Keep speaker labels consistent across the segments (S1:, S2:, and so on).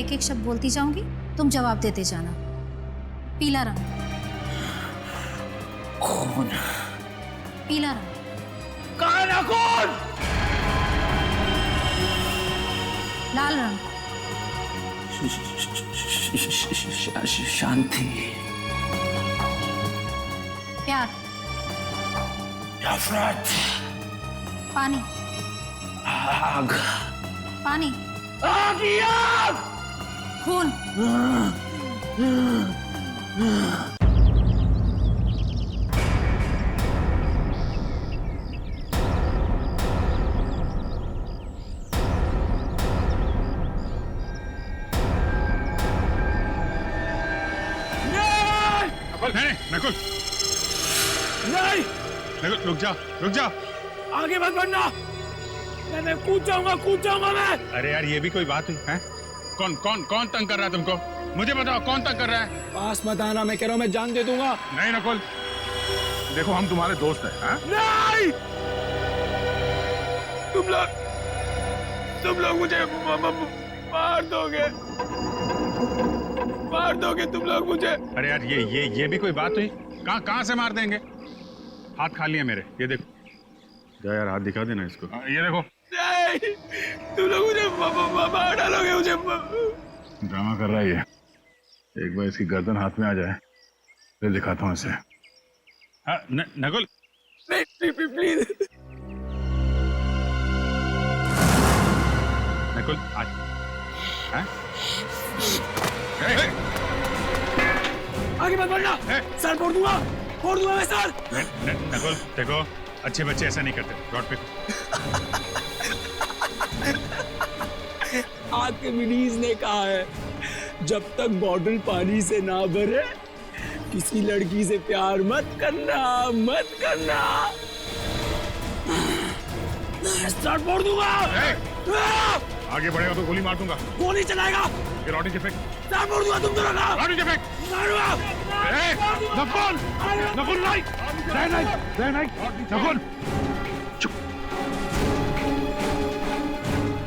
S1: एक एक शब्द बोलती जाऊंगी, तुम जवाब देते जाना। पीला रंग।
S2: खून।
S1: पीला रंग।
S2: काला खून।
S1: लाल रंग।
S2: शांति।
S1: प्यार।
S2: नफरत।
S1: पानी।
S2: आग।
S1: पानी।
S2: आग ही आग।
S1: खून।
S3: नहीं नकुल,
S2: नहीं
S3: नकुल रुक जा, रुक जा।
S2: आगे मत बढ़ना। मैं कूद जाऊंगा मैं।
S3: अरे यार ये भी कोई बात हुई है? कौन कौन कौन तंग कर रहा है तुमको? मुझे बताओ कौन तंग कर रहा है?
S2: पास मत आना, मैं कह रहा हूं मैं जान दे दूंगा।
S3: नहीं नकुल, देखो हम तुम्हारे दोस्त हैं।
S2: नहीं, तुम लोग मुझे मार दोगे तुम लोग मुझे।
S3: अरे यार ये भी कोई बात हुई? कहाँ से मार देंगे? हाथ खाली है मेरे, ये देखो। जा यार हाथ दिखा देना इसको। ये देखो।
S2: नहीं, तुम लोग मुझे मार डालोगे मुझे।
S3: ड्रामा कर रहा है ये। एक बार इसकी गर्दन हाथ में आ जाए फिर दिखाता हूँ इसे। नकुल
S2: नहीं प्लीज।
S3: नकुल आज
S2: आगे मत बढ़ना। सर फोड़ दूंगा मैं सर।
S3: नकुल देखो, अच्छे बच्चे ऐसा नहीं करते। रॉड पे
S2: आर्किमिडीज ने कहा है, जब तक बॉटल पानी से ना भरे किसी लड़की से प्यार मत करना। स्टार्ट फोड़ दूंगा।
S3: आगे बढ़ेगा तो गोली मार दूंगा।
S2: गोली चलाएगा।
S3: ये रॉडी के फेंक।
S2: स्टार्ट फोड़ दूंगा तुम दोनों का।
S3: रॉडी के फेंक।
S2: मारूंगा।
S3: नकुल नहीं, नकुल चुप।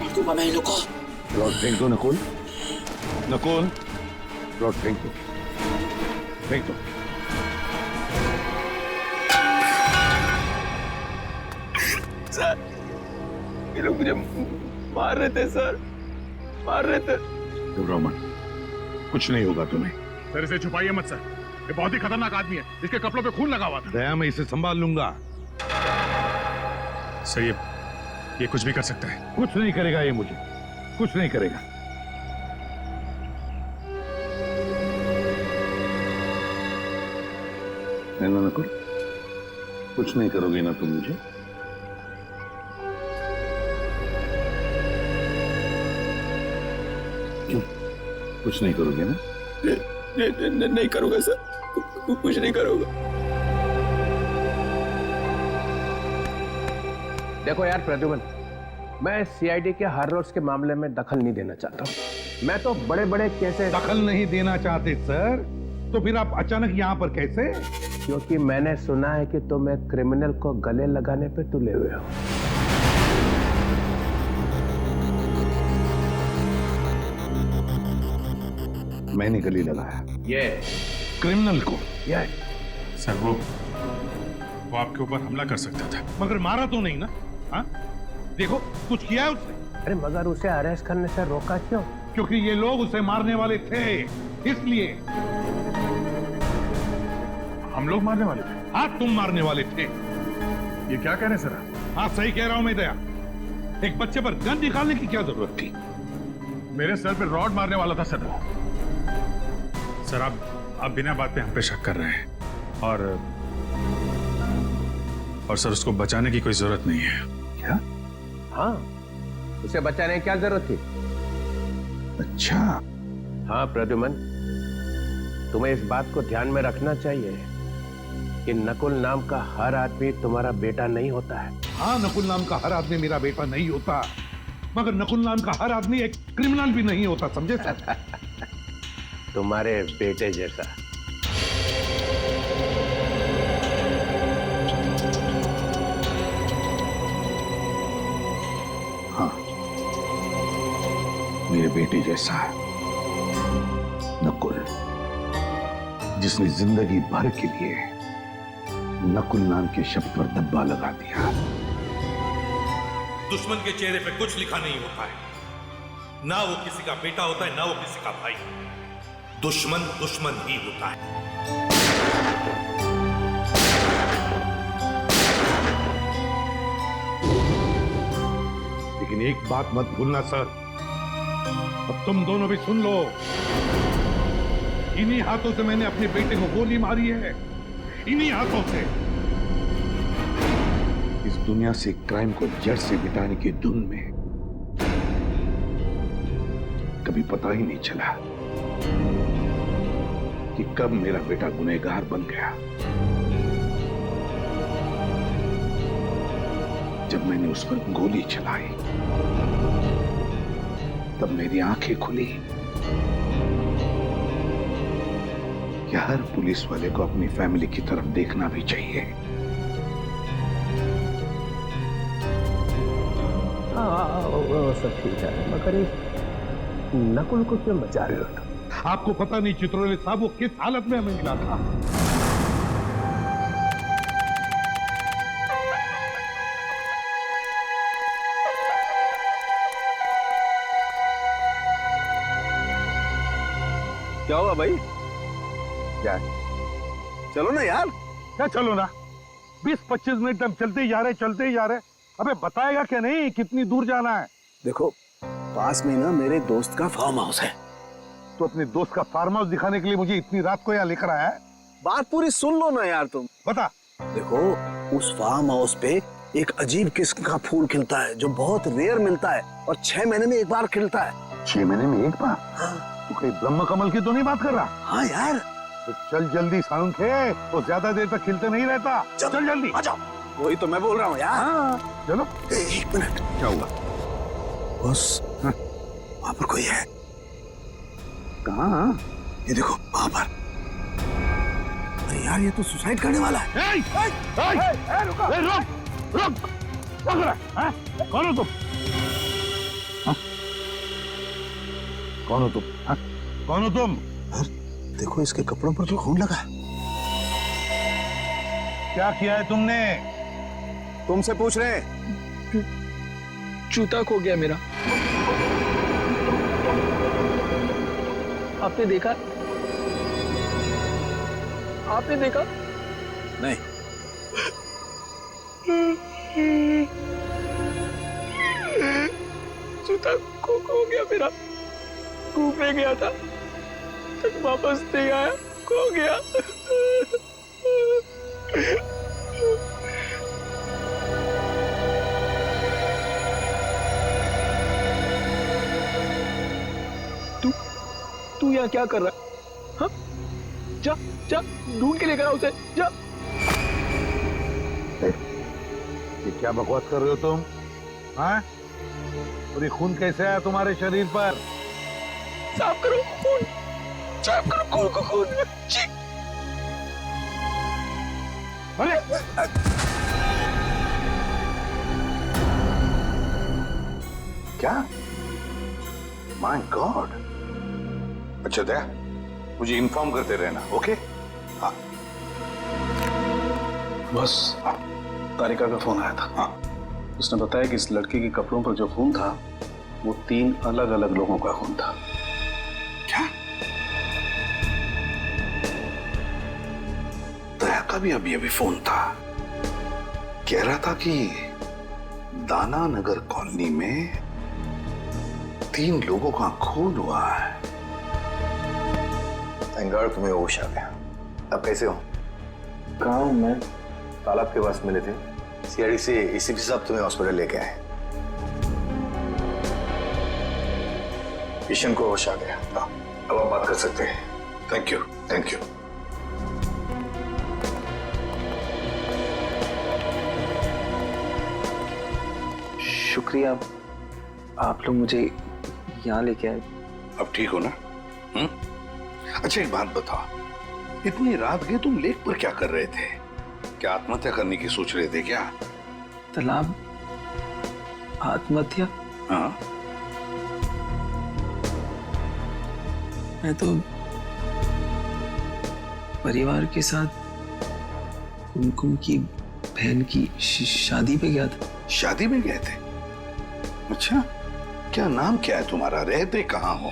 S2: मारूंगा मैं इन लोगों को।
S4: रॉड फेंक दो नकुल, रॉड फेंक दो।
S2: सर ये लोग मुझे मार रहे थे सर,
S4: घबराओ मत, कुछ नहीं होगा तुम्हें।
S3: सर इसे छुपाइए मत सर, ये बहुत ही खतरनाक आदमी है। इसके कपड़ों पे खून लगा हुआ था।
S4: दया मैं इसे संभाल लूंगा।
S3: सर ये कुछ भी कर सकता है।
S4: कुछ नहीं करेगा ये मुझे, कुछ नहीं करेगा। ना नकुल, कुछ नहीं करोगे ना तुम मुझे? क्यों? कुछ नहीं करोगे ना?
S2: नहीं करूंगा सर, कुछ नहीं करूंगा।
S5: देखो यार प्रद्युमन, मैं सीआईडी के हर रोज के मामले में दखल नहीं देना चाहता हूँ। मैं तो बड़े बड़े केसेस।
S4: दखल नहीं देना चाहते सर, तो फिर आप अचानक यहाँ पर कैसे?
S5: क्योंकि मैंने सुना है कि तुम एक क्रिमिनल को गले लगाने पे तुले हुए हो।
S4: मैंने गले लगाया
S5: ये
S4: क्रिमिनल को?
S5: ये
S3: सर वो आपके ऊपर हमला कर सकता था।
S4: मगर मारा तो नहीं ना? हाँ, देखो कुछ किया है उसने?
S5: अरे मगर उसे अरेस्ट करने से रोका क्यों?
S4: क्योंकि ये लोग उसे मारने वाले थे, इसलिए।
S3: हम लोग मारने वाले थे?
S4: हाँ, तुम मारने वाले थे।
S3: ये क्या कह रहे हैं सर?
S4: हाँ सही कह रहा हूं मैं दया। एक बच्चे पर गन निकालने की क्या जरूरत थी?
S3: मेरे सर पे रॉड मारने वाला था सर। सर आप बिना बात पे हम पे शक कर रहे हैं, और सर उसको बचाने की कोई जरूरत नहीं है।
S4: क्या?
S5: हाँ, उसे बचाने की क्या जरूरत थी?
S4: अच्छा।
S5: हाँ प्रद्युमन, तुम्हें इस बात को ध्यान में रखना चाहिए कि नकुल नाम का हर आदमी तुम्हारा बेटा नहीं होता है।
S4: हाँ, नकुल नाम का हर आदमी मेरा बेटा नहीं होता, मगर नकुल नाम का हर आदमी एक क्रिमिनल भी नहीं होता, समझे सर?
S5: तुम्हारे बेटे जैसा।
S4: हाँ, मेरे बेटे जैसा है। जिसने जिंदगी भर के लिए नकुल नाम के शब्द पर धब्बा लगा दिया।
S6: दुश्मन के चेहरे पे कुछ लिखा नहीं होता है, ना वो किसी का बेटा होता है, ना वो किसी का भाई। दुश्मन दुश्मन ही होता है।
S4: लेकिन एक बात मत भूलना सर, अब तुम दोनों भी सुन लो, इन्हीं हाथों से मैंने अपने बेटे को गोली मारी है, इन्हीं हाथों से। इस दुनिया से क्राइम को जड़ से मिटाने की धुन में कभी पता ही नहीं चला कि कब मेरा बेटा गुनहगार बन गया। जब मैंने उस पर गोली चलाई तब मेरी आंखें खुली कि हर पुलिस वाले को अपनी फैमिली की तरफ देखना भी चाहिए।
S5: वो सब ठीक है, मगर इस नकुल को क्यों बचा रहे हो?
S4: आपको पता नहीं चित्रोले साहब वो किस हालत में हमें मिला था।
S7: क्या हुआ भाई?
S4: क्या
S7: चलो ना यार।
S4: क्या चलो ना, 20-25 मिनट हम चलते ही जा रहे। अबे बताएगा क्या नहीं कितनी दूर जाना है?
S7: देखो, पास में ना मेरे दोस्त का फार्म हाउस है।
S4: तो अपने दोस्त का फार्म हाउस दिखाने के लिए मुझे इतनी रात को यहाँ लेकर आया है?
S7: बात पूरी सुन लो ना यार तुम।
S4: बता।
S7: देखो, उस फार्म हाउस पे एक अजीब किस्म का फूल खिलता है जो बहुत रेयर मिलता है और 6 महीने में एक बार खिलता है।
S4: 6 महीने में एक बार?
S7: हाँ।
S4: तू कहीं ब्रह्म कमल की तो नहीं बात कर रहा?
S7: हाँ यार।
S4: तो चल जल्दी सांखे, तो ज्यादा देर तक खिलते नहीं रहता। चल जल्दी
S7: आ जाओ। वही तो मैं बोल रहा हूँ यार।
S4: हाँ। चलो।
S7: 1 मिनट।
S4: क्या हुआ?
S7: बस वहां पर कोई है।
S4: कहाँ?
S7: ये देखो वहां पर। अरे यार, ये तो सुसाइड करने वाला है।
S4: रुक रहा है? कौन हो तुम? कौन हो तुम? कौन हो तुम?
S7: देखो इसके कपड़ों पर तो खून लगा है।
S4: क्या किया है तुमने?
S7: तुमसे पूछ रहे हैं।
S2: जूता खो गया मेरा। आपने देखा? आपने देखा?
S7: नहीं।
S2: जूता खो गया मेरा। घूमने गया था, तक वापस नहीं आया, खो गया। तू यहाँ क्या कर रहा है? हाँ? जा ढूंढ के लेकर आ उसे, जा।
S4: ये क्या बकवास कर रहे हो तुम? हाँ? और ये खून कैसे आया तुम्हारे शरीर पर?
S2: साफ करो खून, साफ करो खून को, खून।
S4: अरे क्या? My God. अच्छा दया, मुझे इन्फॉर्म करते रहना, ओके? हाँ।
S8: बस तारिका का फोन आया था।
S4: हाँ।
S8: उसने बताया कि इस लड़के के कपड़ों पर जो खून था वो 3 अलग-अलग लोगों का खून था।
S4: क्या? दया का भी अभी फोन था, कह रहा था कि दाना नगर कॉलोनी में 3 लोगों का खून हुआ है।
S7: थैंक गॉड तुम्हें होश आ गया। अब कैसे हो?
S8: कहाँ हूँ मैं?
S7: तालाब के पास मिले थे, सीआईडी से एसीपी साहब तुम्हें हॉस्पिटल लेके आए। किशन को होश आ गया, अब आप बात कर सकते हैं।
S4: Thank you.
S8: शुक्रिया, आप लोग मुझे यहाँ लेके आए।
S4: अब ठीक हो ना? अच्छा एक बात बताओ, इतनी रात गए तुम लेक पर क्या कर रहे थे? क्या आत्महत्या करने की सोच रहे थे क्या?
S8: तालाब आत्महत्या?
S4: हाँ।
S8: मैं तो
S2: परिवार के साथ कुमकुम की बहन की शादी पे गया था।
S4: शादी में गए थे? अच्छा, क्या नाम क्या है तुम्हारा? रहते कहाँ हो?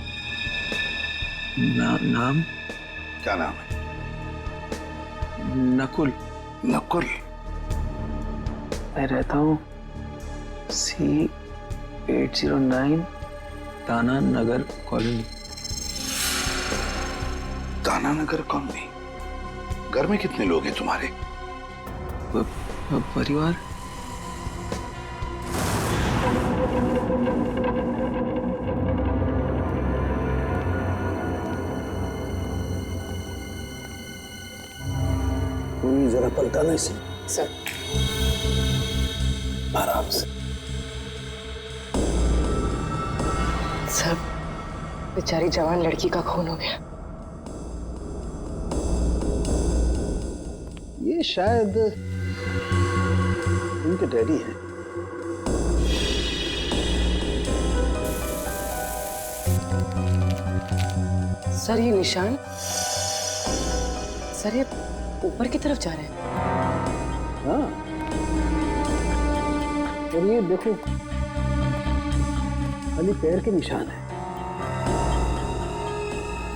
S2: नाम
S4: क्या नाम है?
S2: नकुल।
S4: नकुल?
S2: मैं रहता हूँ C809 दाना नगर कॉलोनी।
S4: दाना नगर कॉलोनी? घर में कितने लोग हैं तुम्हारे?
S2: परिवार
S7: पूरी जरा पलटाना इसे।
S9: सर
S7: आराम से।
S9: सर, बेचारी जवान लड़की का खून हो गया।
S7: ये शायद उनके डैडी हैं।
S9: सर ये निशान, सर ये ऊपर की तरफ जा रहे हैं।
S7: हाँ, और ये देखो खाली पैर के निशान है,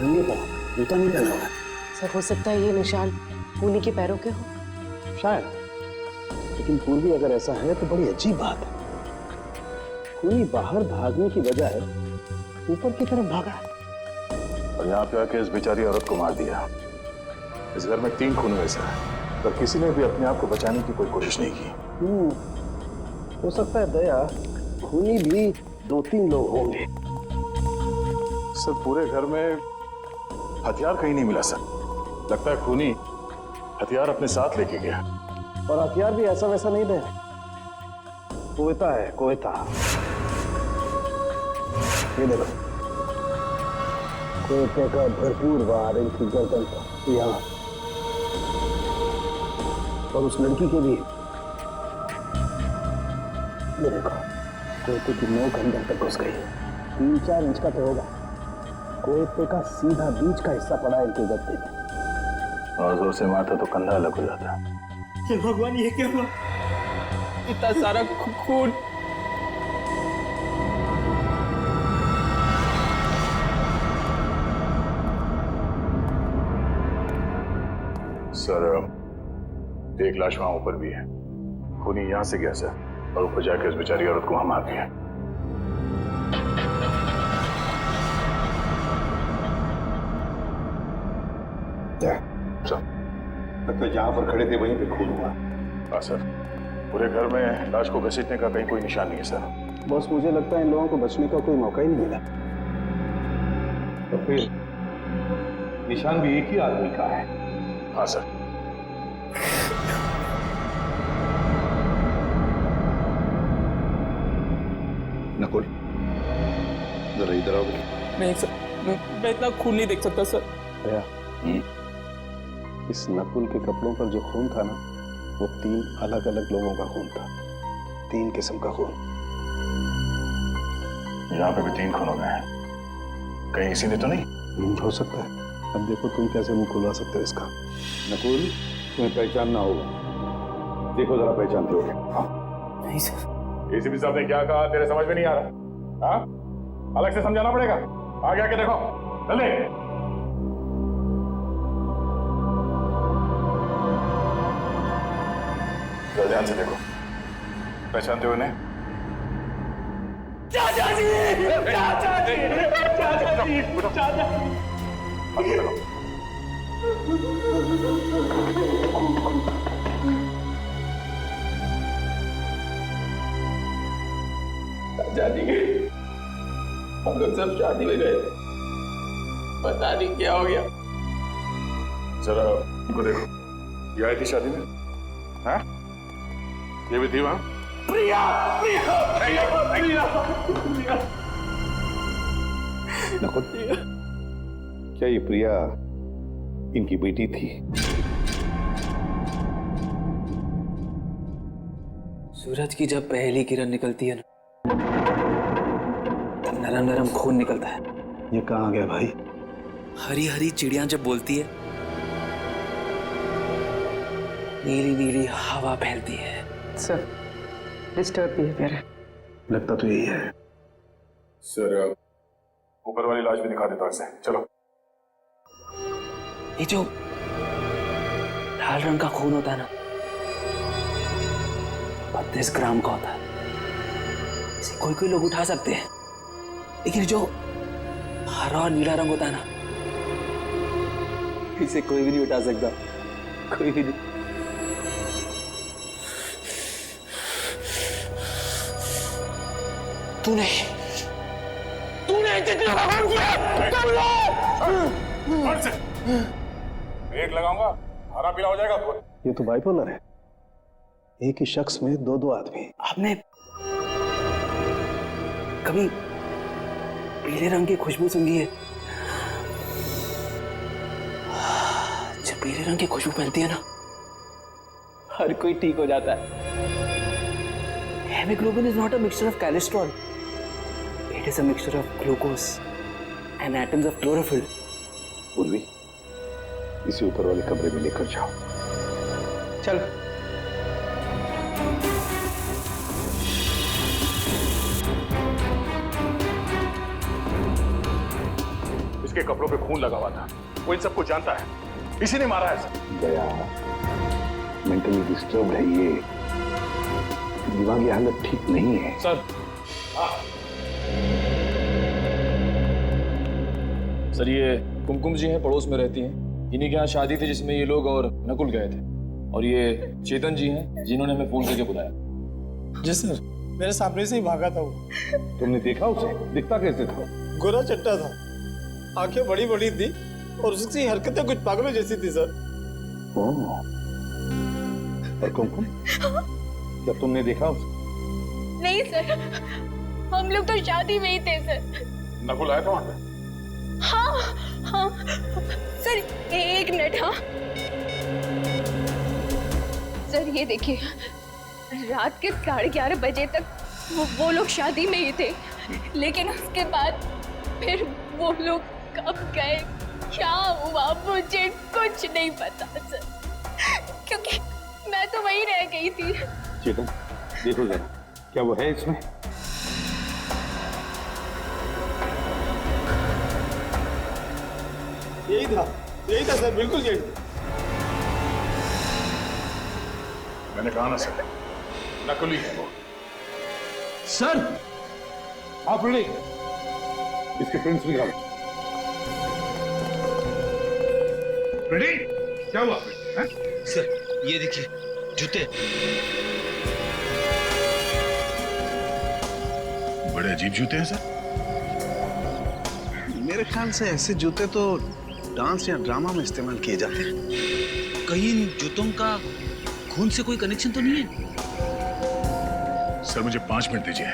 S7: नंगे पाँव, जूता नहीं पहना हुआ है।
S9: सर हो सकता है ये निशान खूनी के पैरों के हो।
S7: शायद, लेकिन पूर्वी अगर ऐसा है तो बड़ी अजीब बात है। खूनी बाहर भागने की बजाय ऊपर की तरफ भागा
S3: और यहाँ पे आके इस बेचारी औरत को मार दिया। इस घर में 3 खून हुए सर, पर किसी ने भी अपने आप को बचाने की कोई कोशिश नहीं की।
S7: हो सकता है दया, खूनी भी 2-3 लोग होंगे।
S3: सर पूरे घर में हथियार कहीं नहीं मिला सर। लगता है खूनी हथियार अपने साथ लेके गया।
S7: और हथियार भी ऐसा वैसा नहीं दे, कोयता है, कोयता। ये देखो, कोयते का भरपूर वार इनकी गर्दन पर, यहाँ, और उस लड़की के भी। ये देखो, कोयते की नोक अंदर तक घुस गई, 3-4 इंच का तो होगा। कोयते का सीधा बीच का हिस्सा पड़ा है इनके गद्दे में।
S3: और जोर से मारता तो कंधा अलग हो जाता।
S2: हे भगवान, ये क्या हुआ? इतना सारा खून।
S3: सर एक लाश वहां ऊपर भी है। खूनी यहां से गया सर, और ऊपर जाकर इस बेचारी औरत को वहां मार दिया।
S4: लगता है जहां पर खड़े थे वहीं पे खून हुआ।
S3: हाँ सर, पूरे घर में लाश को घसीटने का कहीं कोई निशान नहीं है सर।
S7: बस मुझे लगता है इन लोगों को बचने का कोई मौका ही नहीं मिला।
S4: तो फिर निशान भी एक ही आदमी का है।
S3: हाँ सर।
S4: नकुल, जरा इधर आओ।
S2: नहीं सर, मैं इतना खून नहीं देख सकता सर।
S7: दया, इस नकुल के कपड़ों पर जो खून था ना, वो 3 अलग अलग लोगों का खून था। 3 किस्म का खून।
S3: यहाँ पे भी 3 खून हो गए हैं। कहीं इसी ने तो नहीं?
S7: हो सकता है। अब देखो तुम कैसे मुंह खुलवा सकते हो इसका।
S4: नकुल, तुम्हें पहचानना होगा। देखो जरा, पहचानते हो? हाँ?
S2: नहीं सर।
S3: एसीपी साहब ने क्या कहा तेरे समझ में नहीं आ रहा? हाँ, अलग से समझाना पड़ेगा। आगे आके देखो, जल्दी। ध्यान से देखो, पहचानते हो इन्हें?
S2: चाचा जी, चाचा जी, चाचा जी, चाचा जी। चाचा जी, हम लोग सब शादी में गए थे, पता नहीं क्या हो गया।
S3: जरा इनको देखो, ये आई थी शादी में? हाँ, ये भी थी वहां?
S2: प्रिया, प्रिया, प्रिया, प्रिया, प्रिया।
S4: नकुल, क्या ये प्रिया इनकी बेटी थी?
S2: सूरज की जब पहली किरण निकलती है ना, तब नरम नरम खून निकलता है।
S7: ये कहाँ गया भाई?
S2: हरी हरी चिड़िया जब बोलती है, नीली नीली हवा फैलती है।
S9: सर डिस्टर्ब बिहेवियर है।
S8: लगता तो यही है।
S3: सर ऊपर वाली लाश भी दिखा देता इसे। चलो।
S2: ये जो लाल रंग का खून होता है ना, 32 ग्राम का होता है। इसे कोई कोई लोग उठा सकते हैं, लेकिन जो हरा और नीला रंग होता है ना, इसे कोई भी नहीं उठा सकता, कोई भी नहीं। तूने जितना काम किया
S3: ब्रेक लगाऊंगा, हरा पीला हो जाएगा खून।
S8: ये तो बाइपोलर है, एक ही शख्स में दो दो आदमी।
S2: आपने कभी पीले रंग की खुशबू सूंघी है? जब पीले रंग की खुशबू फैलती है ना, हर कोई ठीक हो जाता है। Haemoglobin is not a mixture of cholesterol. It is a mixture of glucose and atoms of chlorophyll.
S4: पूर्वी, इसी ऊपर वाले कमरे में लेकर जाओ।
S2: चल।
S3: इसके कपड़ों पे खून लगा हुआ था, वो इन सबको जानता है, इसी ने मारा है सर।
S4: दया मेंटली डिस्टर्ब है, ये दिमागी हालत ठीक नहीं है
S10: सर। सर ये कुमकुम जी हैं, पड़ोस में रहती हैं। इन्हीं के यहाँ शादी थी जिसमें ये लोग और नकुल गए थे। और ये चेतन जी हैं जिन्होंने हमें फोन करके बुलाया।
S11: जी सर, मेरे सामने से ही भागा था वो।
S4: तुमने देखा उसे? दिखता कैसे था?
S11: गोरा चट्टा था, आंखें बड़ी बड़ी थी और उसकी हरकतें कुछ पागलों जैसी थी सर।
S4: और कुमकुम, जब तुमने देखा उसे?
S12: नहीं सर, हम लोग तो शादी में ही थे सर।
S3: नकुल आया था वहां पे?
S12: हाँ हाँ सर, एक मिनट। हाँ सर, ये देखिए, रात के 11:30 बजे तक वो लोग शादी में ही थे, लेकिन उसके बाद फिर वो लोग कब गए, क्या हुआ, मुझे कुछ नहीं पता सर, क्योंकि मैं तो वहीं रह गई थी।
S4: चेतन, देखो जरा, क्या वो है इसमें?
S11: यही था सर, बिल्कुल यही था।
S3: मैंने कहा ना सर, नकली है वो।
S4: सर, आप रेडी? इसके प्रिंट्स निकालो। रेडी? क्या हुआ?
S2: सर ये देखिए, जूते।
S3: बड़े अजीब जूते हैं सर।
S7: मेरे ख्याल से ऐसे जूते तो डांस या ड्रामा में इस्तेमाल किए जाते हैं।
S2: कहीं इन जूतों का खून से कोई कनेक्शन तो नहीं है?
S3: सर मुझे 5 मिनट दीजिए,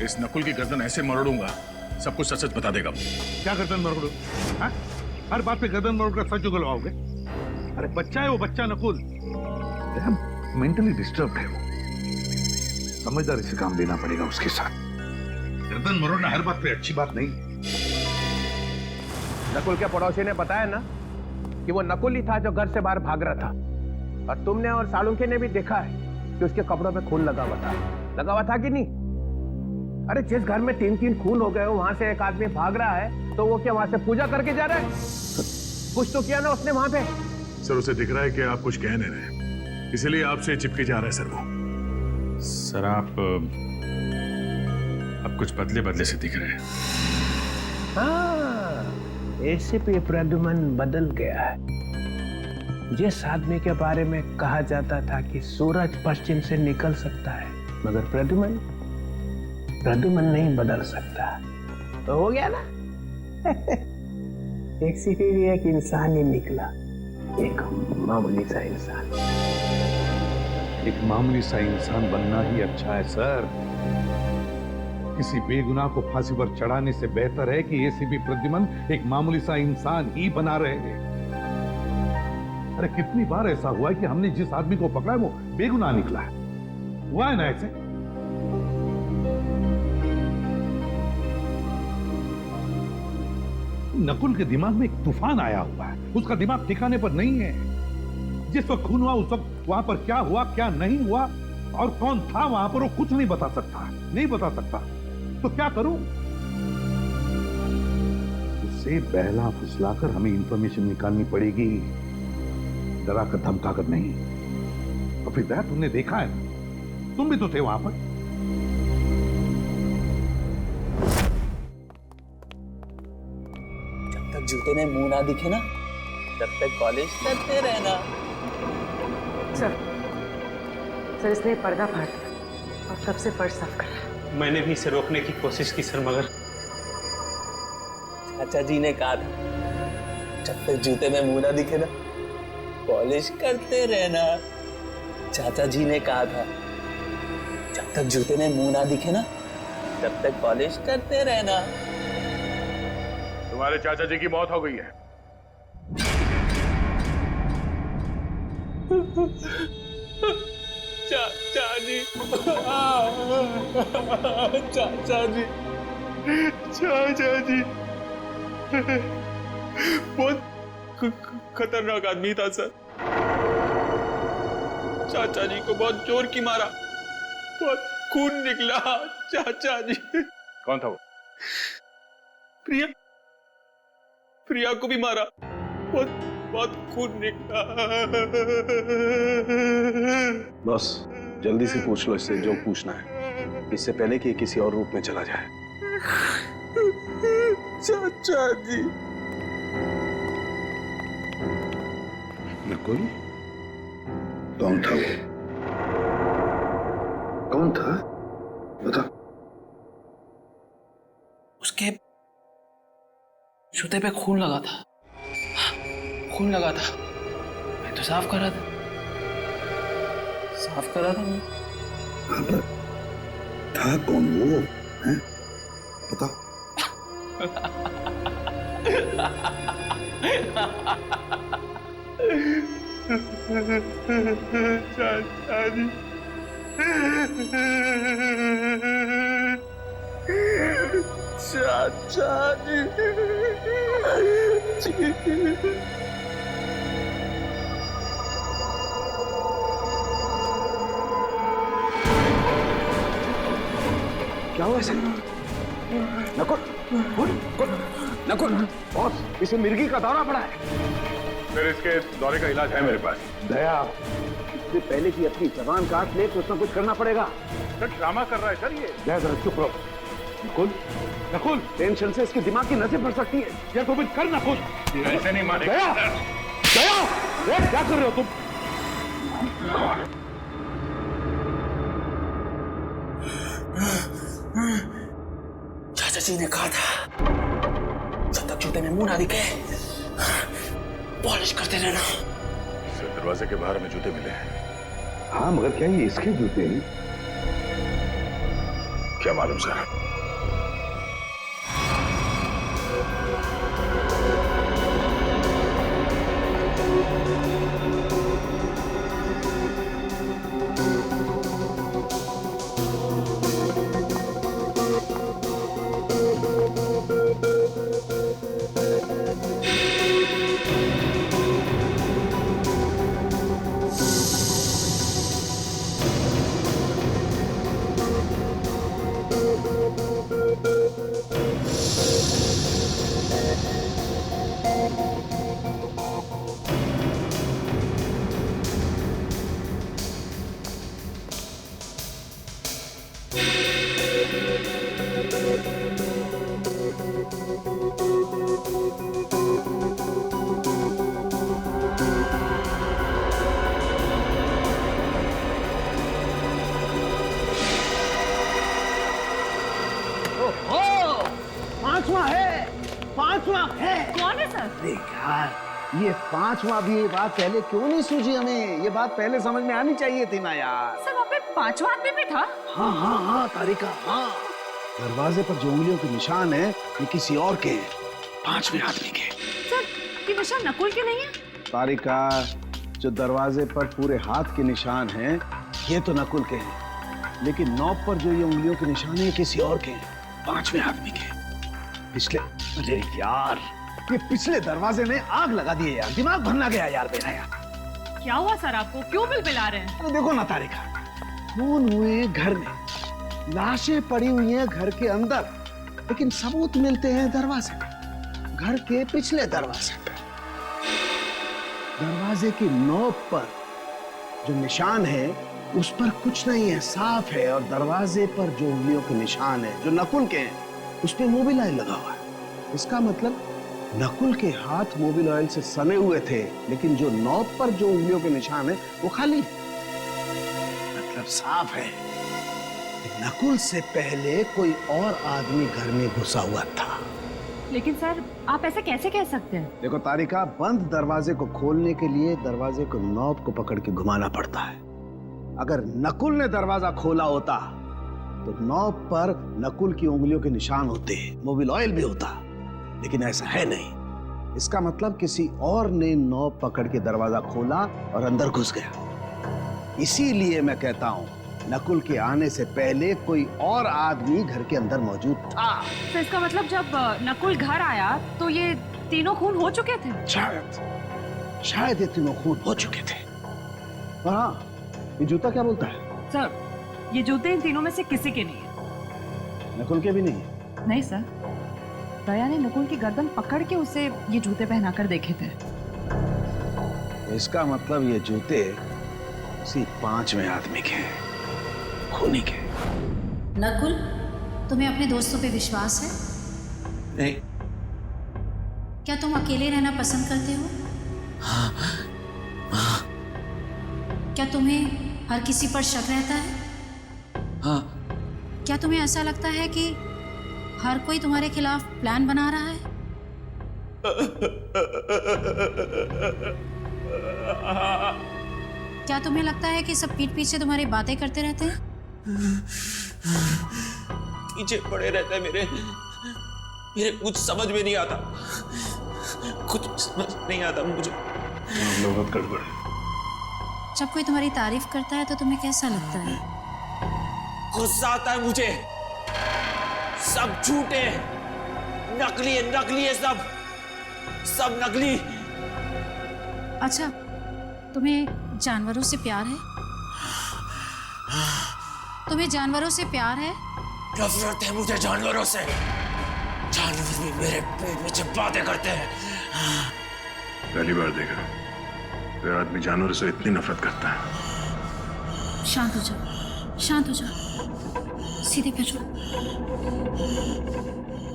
S3: इस नकुल की गर्दन ऐसे मरोड़ूंगा, सब कुछ सच सच बता देगा।
S4: क्या गर्दन मरोड़ो? हर बात पे गर्दन मरोड़ कर सच उगलवाओगे? अरे बच्चा है वो, बच्चा नकुल मेंटली डिस्टर्ब है वो, समझदारी से काम लेना पड़ेगा उसके साथ। गर्दन मरोड़ना हर बात पे अच्छी बात नहीं।
S5: नकुल के पड़ोसी ने बताया ना कि वो नकुल ही था जो घर से बाहर भाग रहा था, और तुमने और सालुंखे ने भी देखा है कि उसके कपड़ों पे खून लगा हुआ था कि नहीं? अरे जिस घर में 3-3 खून हो गए हो, वहां से एक आदमी भाग रहा है, तो वो क्या वहां से पूजा करके जा रहा है? कुछ तो किया ना उसने वहां पे।
S3: सर उसे दिख रहा है कि आप कुछ कह नहीं रहे, इसलिए आपसे चिपके जा रहा है सर वो।
S10: सर आप कुछ बदले बदले से दिख रहे हैं।
S5: हाँ, एसीपी प्रद्युमन बदल गया है। जिस आदमी के बारे में कहा जाता था कि सूरज पश्चिम से निकल सकता है, मगर प्रद्युमन नहीं बदल सकता, तो हो गया ना। एक सीपी भी एक इंसान ही निकला, एक मामूली सा इंसान।
S4: एक मामूली सा इंसान बनना ही अच्छा है सर। किसी बेगुनाह को फांसी पर चढ़ाने से बेहतर है कि एसीपी प्रद्युमन एक मामूली सा इंसान ही बना रहे। अरे कितनी बार ऐसा हुआ है कि हमने जिस आदमी को पकड़ा है वो बेगुनाह निकला है। हुआ है ना ऐसे? नकुल के दिमाग में एक तूफान आया हुआ है, उसका दिमाग ठिकाने पर नहीं है। जिस वक्त खून हुआ उस वक्त वहां पर क्या हुआ क्या नहीं हुआ और कौन था वहां पर, वो कुछ नहीं बता सकता, नहीं बता सकता। तो क्या करूं? उससे बहला फुसलाकर हमें इंफॉर्मेशन निकालनी पड़ेगी, डरा कर धमका कर नहीं। तो फिर दया, तुमने देखा है ना, तुम भी तो थे वहां पर।
S7: जब तक जूते में मुंह ना दिखे ना, तब तक कॉलेज करते रहना।
S9: सर इसने पर्दा फाड़ दिया और तब से फर्श साफ कर रहा है।
S11: मैंने भी इसे रोकने की कोशिश की सर, मगर
S7: चाचा जी ने कहा था जब तक जूते में मुंह ना दिखे ना, पॉलिश करते रहना। चाचा जी ने कहा था जब तक जूते में मुंह ना दिखे ना, तब तक पॉलिश करते रहना।
S3: तुम्हारे चाचा जी की मौत हो गई है।
S2: चाचा जी, चाचा जी, चाचा जी बहुत खतरनाक आदमी था सर। चाचा जी को बहुत जोर की मारा, बहुत खून निकला। चाचा जी।
S3: कौन था वो?
S2: प्रिया, प्रिया को भी मारा, बहुत बहुत खून निकला।
S8: बस जल्दी से पूछ लो इससे जो पूछना है, इससे पहले कि किसी और रूप में चला जाए।
S2: चाचा जी।
S3: नकुल, कौन था वो? कौन था? बता।
S7: उसके जूते पे खून लगा था, खून लगा था। मैं तो साफ कर रहा था, साफ कर रहा था मैं।
S3: था कौन वो? हैं? बता।
S2: चाचा जी, चाचा जी।
S7: क्या हुआ इसे? नकुल, नकुल, बॉस, इसे मिर्गी का दौरा पड़ा है।
S3: फिर इसके दौरे का इलाज है मेरे पास।
S7: दया, इससे पहले कि अपनी जबान काट ले तो उसमें कुछ करना पड़ेगा।
S3: सर ड्रामा कर रहा है सर ये।
S7: दया जरा चुप रहो। नकुल, नकुल, टेंशन से इसके दिमाग की नसें फट सकती है।
S4: या तो फिर कर ना कुछ।
S3: ऐसे नहीं मारेगा।
S7: दया, दया,
S4: क्या कर रहे हो तुम?
S7: चाचा जी ने कहा था जब तक जूते में मुंह ना दिखे पॉलिश करते रहना।
S3: सर दरवाजे के बाहर में जूते मिले हैं।
S4: हाँ, मगर क्या ये इसके जूते हैं?
S3: क्या मालूम सर।
S7: अरे यार, ये पांचवा भी, ये बात पहले क्यों नहीं सूझी हमें? ये बात पहले समझ में आनी चाहिए थी ना यार।
S12: सर वहाँ पे पांचवा आदमी भी था?
S7: हाँ हाँ हाँ तारिका, हाँ। दरवाजे पर जो उंगलियों के निशान है ये किसी और के हैं, पांचवें आदमी के।
S12: सर ये निशान नकुल के नहीं है?
S7: तारिका, जो दरवाजे पर पूरे हाथ के निशान हैं ये तो नकुल के हैं, लेकिन नॉब पर जो ये उंगलियों के निशान है किसी और के हैं, पांचवें आदमी के। पिछले, अरे यार, ये पिछले दरवाजे ने आग लगा दी है यार, दिमाग भरना गया यार मेरा यार।
S13: क्या हुआ सर आपको? क्यों बिलबिला रहे हैं?
S14: अरे देखो ना तारिका, खून हुए घर में, लाशें पड़ी हुई हैं घर के अंदर, लेकिन सबूत मिलते हैं दरवाजे पे, घर के पिछले दरवाजे पे। दरवाजे की नोक पर जो निशान है उस पर कुछ नहीं है, साफ है। और दरवाजे पर जो उंगलियों के निशान है जो नकुल के हैं, उस पे मोबिल ऑयल लगा हुआ है। इसका मतलब नकुल के हाथ मोबिल ऑयल से सने हुए थे, लेकिन जो नॉब पर जो उंगलियों के निशान है वो खाली। मतलब साफ है कि नकुल से पहले कोई और आदमी घर में घुसा हुआ था।
S13: लेकिन सर आप ऐसे कैसे कह सकते हैं?
S14: देखो तारिका, बंद दरवाजे को खोलने के लिए दरवाजे को नॉब को पकड़ के घुमाना पड़ता है। अगर नकुल ने दरवाजा खोला होता तो नॉब पर नकुल की उंगलियों के निशान होते, मोबिल ऑयल भी होता, लेकिन ऐसा है नहीं। इसका मतलब किसी और ने नॉब पकड़ के दरवाजा खोला और अंदर घुस गया। इसीलिए मैं कहता हूं नकुल के आने से पहले कोई और आदमी घर के अंदर मौजूद था।
S13: तो इसका मतलब जब नकुल घर आया तो ये तीनों खून हो चुके थे?
S14: शायद ये तीनों खून हो चुके थे। और हाँ, ये जूता क्या बोलता है?
S13: सर ये जूते इन तीनों में से किसी के नहीं है।
S14: नकुल के भी नहीं है?
S13: नहीं सर, दया ने नकुल की गर्दन पकड़ के उसे ये जूते पहनाकर देखे थे।
S14: इसका मतलब ये जूते उसी 5वें आदमी के, खूनी के।
S1: नकुल, तुम्हें अपने दोस्तों पे विश्वास है?
S7: नहीं।
S1: क्या तुम अकेले रहना पसंद करते हो?
S7: हाँ। हाँ।
S1: क्या तुम्हें हर किसी पर शक रहता है?
S7: हाँ।
S1: क्या तुम्हें ऐसा लगता है कि हर कोई तुम्हारे खिलाफ प्लान बना रहा है? क्या तुम्हें लगता है कि सब पीठ पीछे तुम्हारी बातें करते रहते हैं?
S7: पीछे पड़े रहते हैं मेरे कुछ समझ में नहीं आता, कुछ समझ नहीं आता मुझे।
S3: बहुत गड़बड़ है।
S1: जब कोई तुम्हारी तारीफ करता है तो तुम्हें कैसा लगता है?
S7: गुस्सा आता है मुझे। सब झूठे, नकली है सब नकली।
S1: अच्छा, तुम्हें जानवरों से प्यार है? तुम्हें जानवरों से प्यार है?
S7: नफरत है मुझे जानवरों से। जानवर भी मेरे पेट में जब बातें करते हैं।
S3: पहली बार देखा कोई आदमी जानवरों से इतनी नफरत करता है।
S1: शांत हो जाओ, शांत हो जाओ, सीधे बैठो,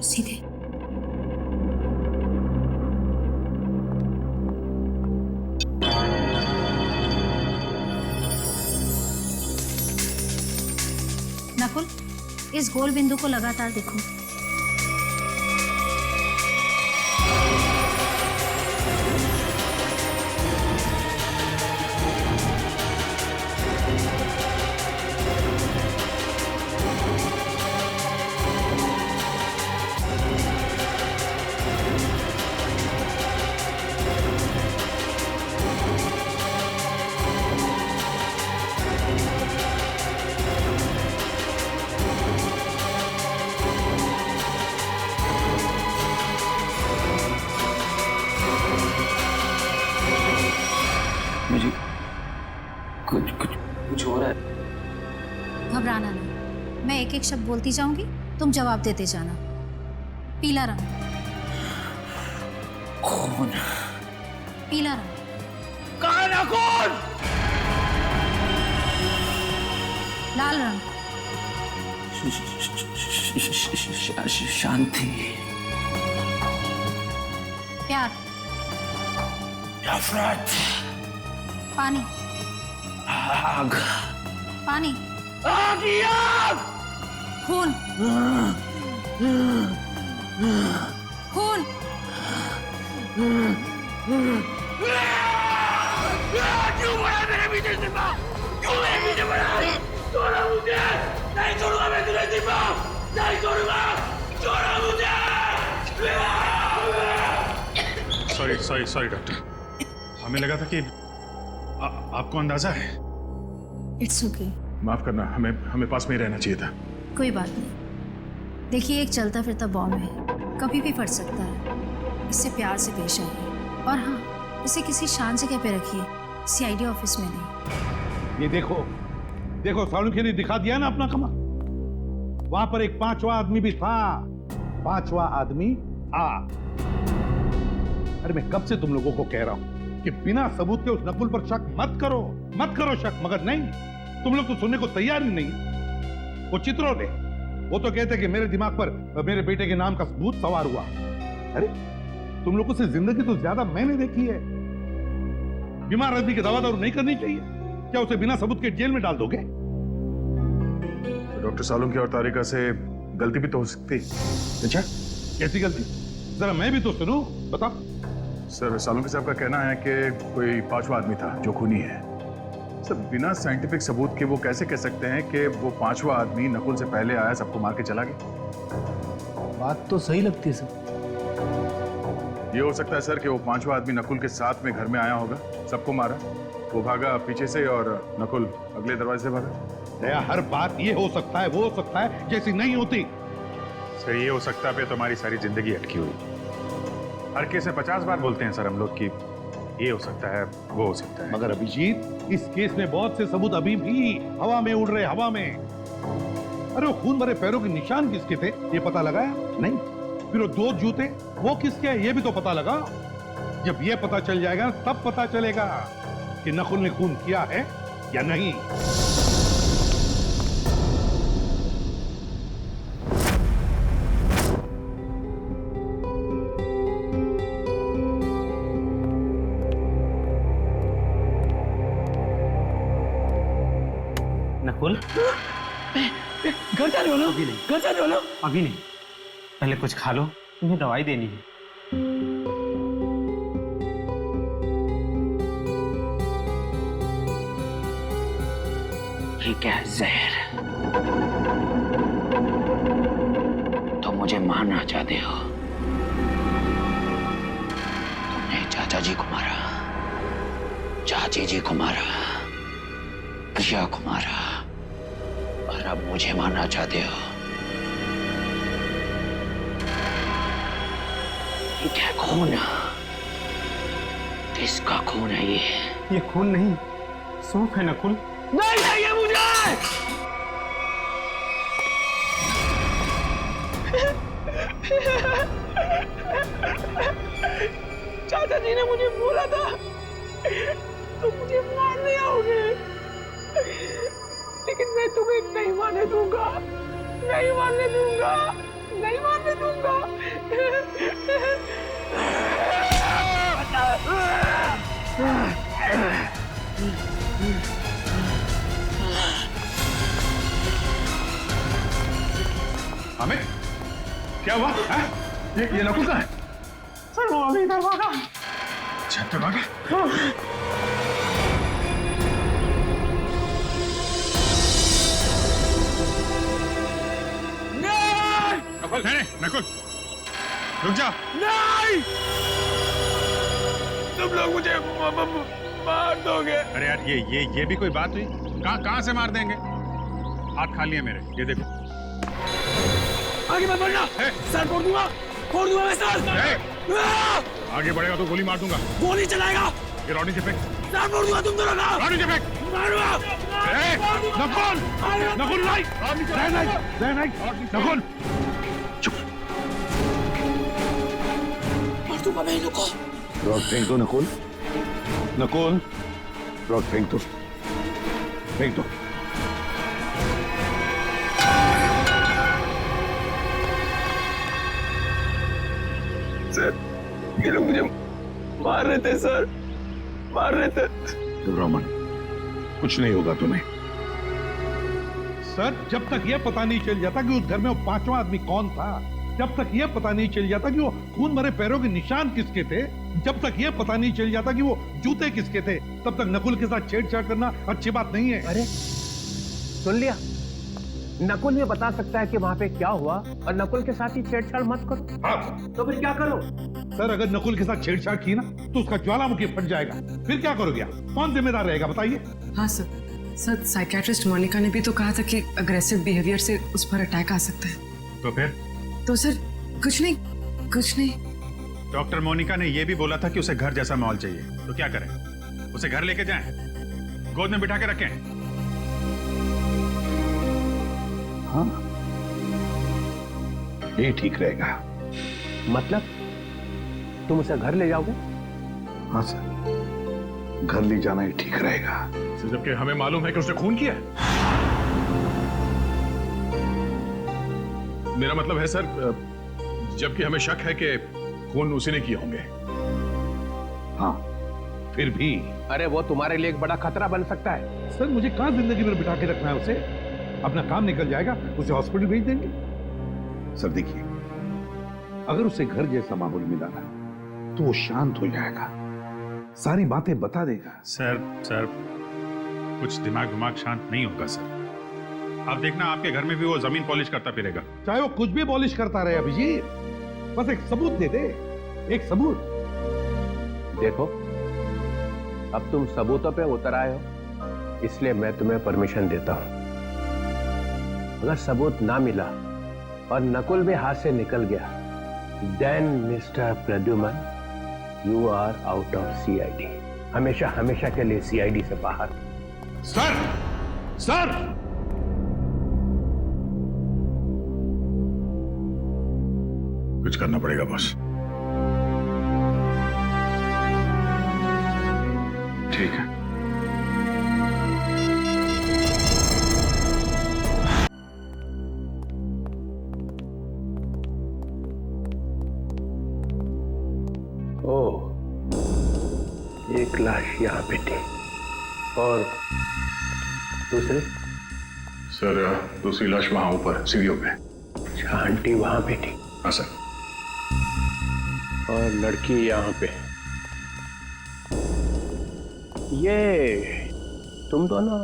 S1: सीधे। नकुल, इस गोल बिंदु को लगातार देखो।
S7: मुझे कुछ हो रहा है।
S1: घबराना नहीं, मैं एक एक शब्द बोलती जाऊंगी, तुम जवाब देते जाना। पीला रंग।
S7: खून।
S1: पीला रंग।
S7: काला खून।
S1: लाल रंग।
S7: शांति।
S1: प्यार।
S7: नफरत।
S1: पानी।
S7: आग।
S1: पानी।
S7: आग ही आग।
S1: खून। खून।
S7: क्यों बड़ा मेरे पीछे सिर्फा? क्यों मेरे पीछे बड़ा? छोड़ा मुझे। नहीं छोड़ूंगा मैं तुझे सिर्फा। नहीं छोड़ूंगा। छोड़ा मुझे।
S3: सॉरी डॉक्टर, हमें लगा था कि आपको अंदाजा है।
S1: It's okay.
S3: माफ करना, हमें पास में ही रहना चाहिए था।
S1: कोई बात नहीं। देखिए, एक चलता फिरता बॉम्ब है, कभी भी फट सकता है। इससे प्यार से पेश आइए, और हाँ, इसे किसी शांत जगह पे रखिए सीआईडी ऑफिस में नहीं।
S4: ये देखो देखो, सालुंखे ने दिखा दिया ना अपना कमाल। वहां पर एक 5वां आदमी भी था। 5वां आदमी था। अरे मैं कब से तुम लोगों को कह रहा हूं कि बिना सबूत के उस नकुल पर शक मत करो शक, मगर नहीं, तुम लोग तो सुनने को तैयार ही नहीं। वो चित्रोले, वो तो कहते कि मेरे दिमाग पर मेरे बेटे के नाम का सबूत सवार हुआ। अरे तुम लोगों से जिंदगी तो ज्यादा मैंने देखी है। बीमार आदमी की दवा दारू नहीं करनी चाहिए क्या? उसे बिना सबूत के जेल में डाल दोगे?
S3: डॉक्टर सालुंखे और तारिका से गलती भी तो हो सकती।
S4: अच्छा, कैसी गलती? जरा मैं भी तो सुनूं, बता।
S3: सर, सालुंखे साहब का कहना है कि कोई 5वां आदमी था जो खूनी है। सर, बिना साइंटिफिक सबूत के वो कैसे कह सकते हैं कि वो 5वां आदमी नकुल से पहले आया, सबको मार के चला गया?
S11: बात तो सही लगती है सर।
S3: ये हो सकता है सर कि वो 5वां आदमी नकुल के साथ में घर में आया होगा, सबको मारा, वो भागा पीछे से और नकुल अगले दरवाजे से भागा।
S4: दया, हर बात ये हो सकता है, वो हो सकता है जैसी नहीं होती।
S3: सर, ये हो सकता है पे तो हमारी सारी जिंदगी अटकी हुई। हर केस में 50 बार बोलते हैं सर हम लोग कि ये हो सकता है, वो हो सकता है।
S4: मगर अभिजीत, इस केस में बहुत से सबूत अभी भी हवा में उड़ रहे, हवा में। अरे वो खून भरे पैरों के निशान किसके थे ये पता लगाया नहीं? फिर वो 2 जूते वो किसके हैं ये भी तो पता लगा। जब ये पता चल जाएगा तब पता चलेगा कि नकुल ने खून किया है या नहीं।
S11: नकुल,
S7: घर जा रहे हो ना?
S11: अभी नहीं।
S7: घर जा रहे हो ना?
S11: अभी नहीं, पहले कुछ खा लो, तुम्हें दवाई देनी है।
S7: ठीक है, जहर। तो मुझे मारना चाहते हो? तुमने चाचा जी को मारा, चाची जी को मारा, प्रिया को मारा, और अब मुझे मारना चाहते हो? ये क्या खून है? किसका खून है ये?
S11: ये खून नहीं, सूप है नकुल।
S7: नहीं चाहिए मुझे। चाचा जी ने मुझे बोला था तुम मुझे मारने आओगे, लेकिन मैं तुम्हें नहीं मारने दूंगा, नहीं मारने दूंगा, नहीं मारने दूंगा।
S3: हमें क्या हुआ? ये नकुल का है?
S11: सर वो अभी इधर भागा।
S3: छत पे भागा? नकुल, नहीं, नकुल, रुक जा।
S7: नहीं, तुम लोग मुझे मार दोगे।
S3: अरे यार, ये भी कोई बात हुई? कहाँ से मार देंगे? हाथ खाली है मेरे, ये देखो।
S7: आगे मत बढ़ना, सर फोड़ दूंगा मैं सर।
S3: आगे बढ़ेगा तो गोली मार दूंगा।
S7: गोली चलाएगा?
S3: ये रॉडी से फेंक।
S7: सर फोड़ दूंगा तुम दोनों का।
S3: रॉडी से फेंक।
S7: मारूंगा।
S3: नकुल, नकुल नहीं, नकुल चुप।
S7: मार दूंगा मैं इन को।
S4: रॉड फेंक दो नकुल, नकुल, रॉड फेंक दो, फेंक दो।
S7: सर, ये लोग मुझे मार रहे थे सर, मार रहे थे।
S4: रमन, कुछ नहीं होगा तुम्हें। सर, जब तक यह पता नहीं चल जाता कि उस घर में वो 5वां आदमी कौन था, जब तक यह पता नहीं चल जाता कि वो खून भरे पैरों के निशान किसके थे, जब तक यह पता नहीं चल जाता कि वो जूते किसके थे, तब तक नकुल के साथ छेड़छाड़ करना अच्छी बात नहीं है।
S5: अरे सुन लिया, नकुल ये बता सकता है कि वहां पे क्या हुआ, और नकुल के साथ ही छेड़छाड़ मत करो।
S4: हाँ।
S5: तो फिर क्या करो?
S4: सर, अगर नकुल के साथ छेड़छाड़ की ना तो उसका ज्वालामुखी फट जाएगा। फिर क्या करोगे? कौन जिम्मेदार रहेगा बताइए?
S9: हाँ सर, साइकियाट्रिस्ट मोनिका ने भी तो कहा था कि अग्रेसिव बिहेवियर से उस पर अटैक आ सकता है।
S3: तो फिर?
S9: तो सर कुछ नहीं, कुछ नहीं।
S3: डॉक्टर मोनिका ने यह भी बोला था कि उसे घर जैसा माहौल चाहिए, तो क्या करें? उसे घर लेके जाएं, गोद में बिठा के रखें।
S4: हाँ, ये ठीक रहेगा।
S5: मतलब तुम उसे घर ले जाओगे?
S4: हाँ सर, घर ले जाना ही ठीक रहेगा।
S3: जबकि हमें मालूम है कि उसने खून किया है। मेरा मतलब है सर, जबकि हमें शक है कि खून उसी ने किए होंगे।
S4: हाँ, फिर भी।
S5: अरे वो तुम्हारे लिए एक बड़ा खतरा बन सकता है।
S4: सर मुझे कहां जिंदगी में बिठा के रखना है उसे? अपना काम निकल जाएगा, उसे हॉस्पिटल भेज देंगे। सर देखिए, अगर उसे घर जैसा माहौल मिला ना तो वो शांत हो जाएगा, सारी बातें बता देगा।
S3: सर कुछ दिमाग शांत नहीं होगा सर। आप देखना, आपके घर में भी वो जमीन पॉलिश करता फिरेगा।
S4: चाहे वो कुछ भी पॉलिश करता रहे अभिजीत, बस एक सबूत दे दे, एक सबूत।
S5: देखो, अब तुम सबूतों पे उतर आए हो, इसलिए मैं तुम्हें परमिशन देता हूं। अगर सबूत ना मिला और नकुल भी हाथ से निकल गया, then mister Pradyuman, you are out of CID, हमेशा हमेशा के लिए सीआईडी से बाहर।
S3: सर कुछ करना पड़ेगा बॉस। ठीक है।
S5: ओह, एक लाश यहाँ पे थी और दूसरी?
S3: सर दूसरी लाश वहां ऊपर सीढ़ियों पे।
S5: अच्छा, आंटी वहां पे थी?
S3: हाँ सर।
S5: और लड़की यहाँ पे। ये तुम दोनों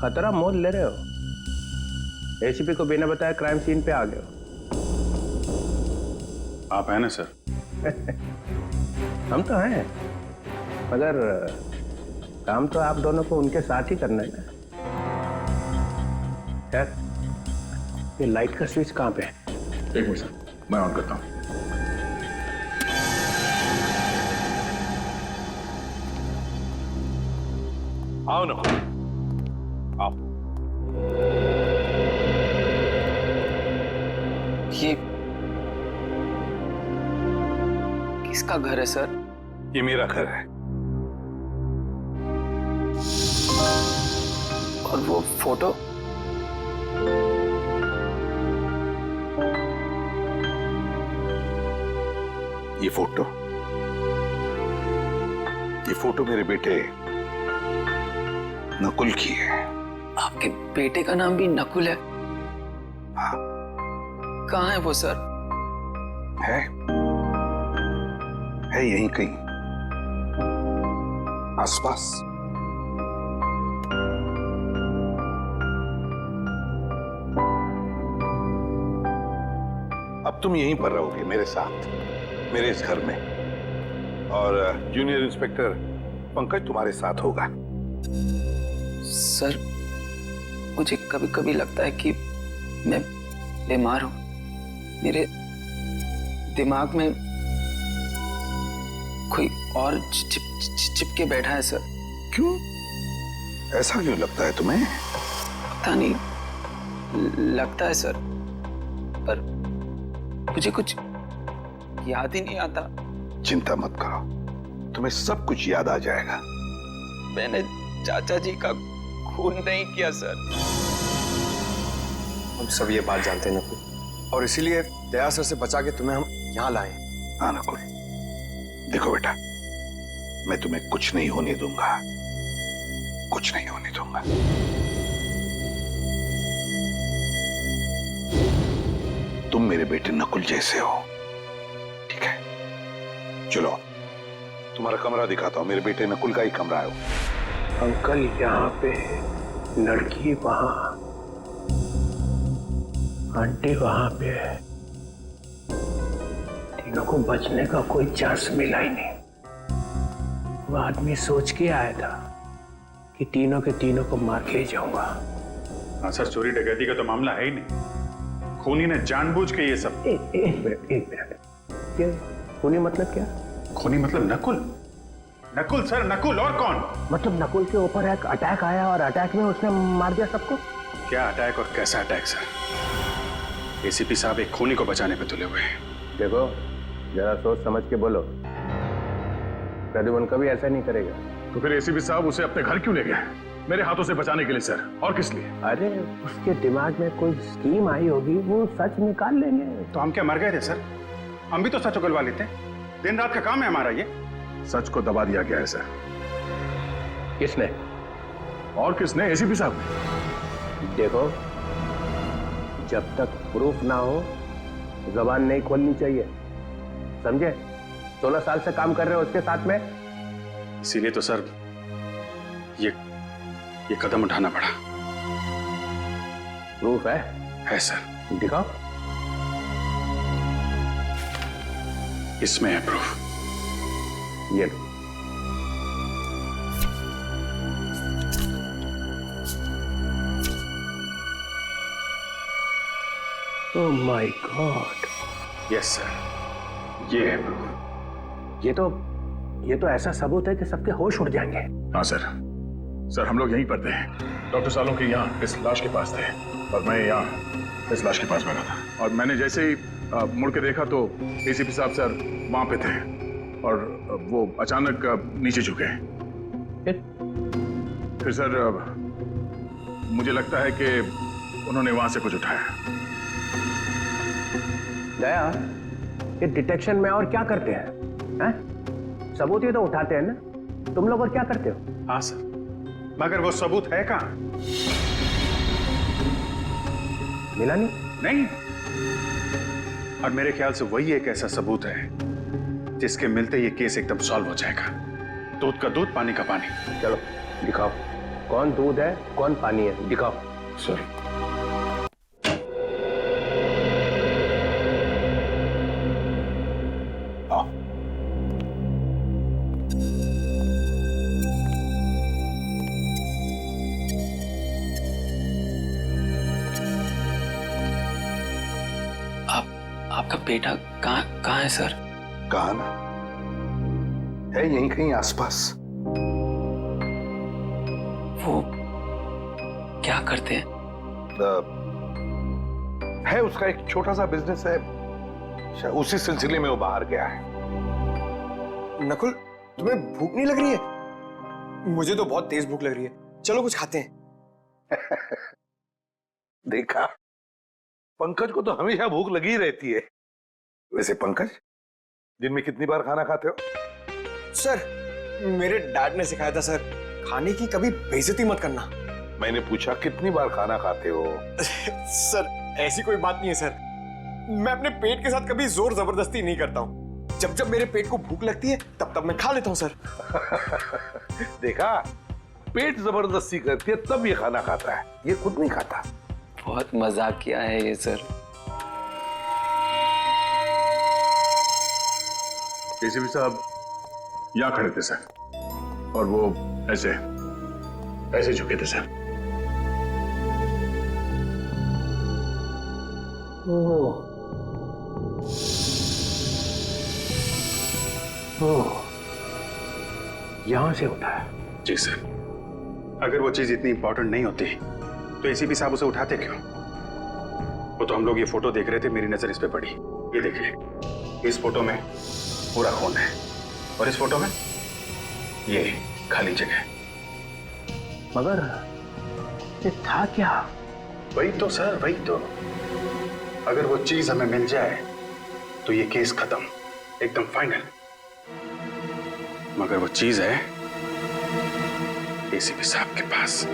S5: खतरा मोल ले रहे हो। एसीपी को बिना बताए क्राइम सीन पे आ गए हो।
S3: आप हैं ना सर?
S5: हम तो हैं, मगर काम तो आप दोनों को उनके साथ ही करना है ना। यार, ये लाइट का स्विच कहाँ पे है?
S3: एक मिनट सर, मैं ऑन करता हूँ।
S4: आओ ना, आओ।
S7: ये किसका घर है सर?
S4: ये मेरा घर है।
S7: और वो फोटो?
S4: ये फोटो मेरे बेटे नकुल की है।
S7: आपके बेटे का नाम भी नकुल है?
S4: हाँ।
S7: कहाँ है वो सर?
S4: है यहीं कहीं आसपास। अब तुम यहीं पर रहोगे मेरे साथ, मेरे इस घर में, और जूनियर इंस्पेक्टर पंकज तुम्हारे साथ होगा।
S7: सर, मुझे कभी कभी लगता है कि मैं बीमार हूं। मेरे दिमाग में कोई और चिपके बैठा है सर।
S4: क्यों? ऐसा क्यों लगता है तुम्हें?
S7: पता नहीं, लगता है सर, पर मुझे कुछ याद ही नहीं आता।
S4: चिंता मत करो, तुम्हें सब कुछ याद आ जाएगा।
S7: मैंने चाचा जी का खून नहीं किया सर।
S11: हम सब ये बात जानते हैं नकुल, और इसीलिए दया सर से बचा के तुम्हें हम यहाँ लाए।
S4: हाँ नकुल, देखो बेटा, मैं तुम्हें कुछ नहीं होने दूंगा, कुछ नहीं होने दूंगा। तुम मेरे बेटे नकुल जैसे हो, ठीक है? चलो तुम्हारा कमरा दिखाता हूं। मेरे बेटे नकुल का ही कमरा है वो।
S5: अंकल यहाँ पे, लड़की वहां, आंटी वहां पे, तीनों को बचने का कोई चांस मिला ही नहीं। वो आदमी सोच के आया था कि तीनों के तीनों को मार के ही जाऊंगा।
S3: हाँ सर, चोरी डकैती का तो मामला है ही नहीं। खूनी ने जानबूझ के ये सब।
S5: एक मिनट, ये खूनी मतलब क्या?
S3: खूनी मतलब नकुल। नकुल सर, नकुल और कौन?
S5: मतलब नकुल के ऊपर एक अटैक आया और अटैक में उसने मार दिया सबको?
S3: क्या अटैक और कैसा अटैक सर? एसीपी साहब एक खूनी को बचाने पे तुले हुए हैं।
S5: देखो, जरा सोच समझ के बोलो। प्रद्युमन कभी ऐसा नहीं करेगा।
S3: तो फिर एसीपी साहब उसे अपने घर क्यों ले गए? मेरे हाथों से बचाने के लिए सर, और किस लिए?
S5: अरे उसके दिमाग में कोई स्कीम आई होगी, वो सच निकाल लेंगे।
S3: तो हम क्या मर गए थे सर? हम भी तो सच उगलवा लेते। दिन रात का काम है हमारा ये। सच को दबा दिया गया है सर।
S5: किसने?
S3: और किसने? एसीपी साहब ने।
S5: देखो, जब तक प्रूफ ना हो जबान नहीं खोलनी चाहिए, समझे? 16 साल से काम कर रहे हो उसके साथ में।
S3: इसीलिए तो सर ये कदम उठाना पड़ा।
S5: प्रूफ है?
S3: है सर।
S5: दिखाओ।
S3: इसमें है प्रूफ।
S5: ये oh my God.
S3: Yes sir, ये है प्रूफ।
S5: ये तो ऐसा सबूत है कि सबके होश उड़ जाएंगे।
S3: हाँ सर। सर हम लोग यहीं पर थे। डॉक्टर सालों के यहाँ इस लाश के पास थे और मैं यहाँ इस लाश के पास बैठा था। और मैंने जैसे ही मुड़ के देखा तो एसीपी साहब सर वहां पे थे और वो अचानक नीचे झुके। फिर सर मुझे लगता है कि उन्होंने वहां से कुछ उठाया।
S5: दया, ये डिटेक्शन में और क्या करते हैं? सबूत ही तो उठाते हैं ना। तुम लोग और क्या करते हो?
S3: हाँ सर, मगर वो सबूत है कहाँ?
S5: मिला नहीं?
S3: नहीं। और मेरे ख्याल से वही एक ऐसा सबूत है जिसके मिलते ये केस एकदम सॉल्व हो जाएगा। दूध का दूध, पानी का पानी।
S5: चलो दिखाओ, कौन दूध है कौन पानी है, दिखाओ।
S3: सर
S7: आपका बेटा कहाँ है सर?
S4: कहाँ ना है, यहीं कहीं आसपास।
S7: वो क्या करते हैं?
S4: है उसका एक छोटा सा बिजनेस है, उसी सिलसिले में वो बाहर गया है।
S11: नकुल, तुम्हें भूख नहीं लग रही है? मुझे तो बहुत तेज भूख लग रही है, चलो कुछ खाते हैं।
S4: देखा, पंकज को तो हमेशा भूख लगी रहती है। वैसे पंकज, दिन में कितनी बार खाना खाते हो?
S11: सर, मेरे डैड ने सिखाया था सर, खाने की कभी बेइज्जती मत करना।
S4: मैंने पूछा कितनी बार खाना खाते हो?
S11: सर, ऐसी कोई बात नहीं है सर। मैं अपने पेट के साथ कभी जोर जबरदस्ती नहीं करता हूँ। जब जब मेरे पेट को भूख लगती है तब तब मैं खा लेता हूँ सर।
S4: देखा, पेट जबरदस्ती करती है तब ये खाना खाता है, ये खुद नहीं खाता।
S7: बहुत मजाक किया है ये सर।
S3: एसीपी साहब यहाँ खड़े थे सर, और वो ऐसे झुके थे सर।
S5: यहां से उठा है?
S3: जी सर। अगर वो चीज इतनी इंपॉर्टेंट नहीं होती तो एसीपी साहब उसे उठाते क्यों? वो तो हम लोग ये फोटो देख रहे थे, मेरी नजर इस पे पड़ी। ये देखिए, इस फोटो में पूरा खून है और इस फोटो में ये खाली जगह।
S5: मगर ये था क्या?
S3: वही तो सर, वही तो। अगर वो चीज हमें मिल जाए तो ये केस खत्म, एकदम फाइनल। मगर वो चीज है एसीपी साहब के पास।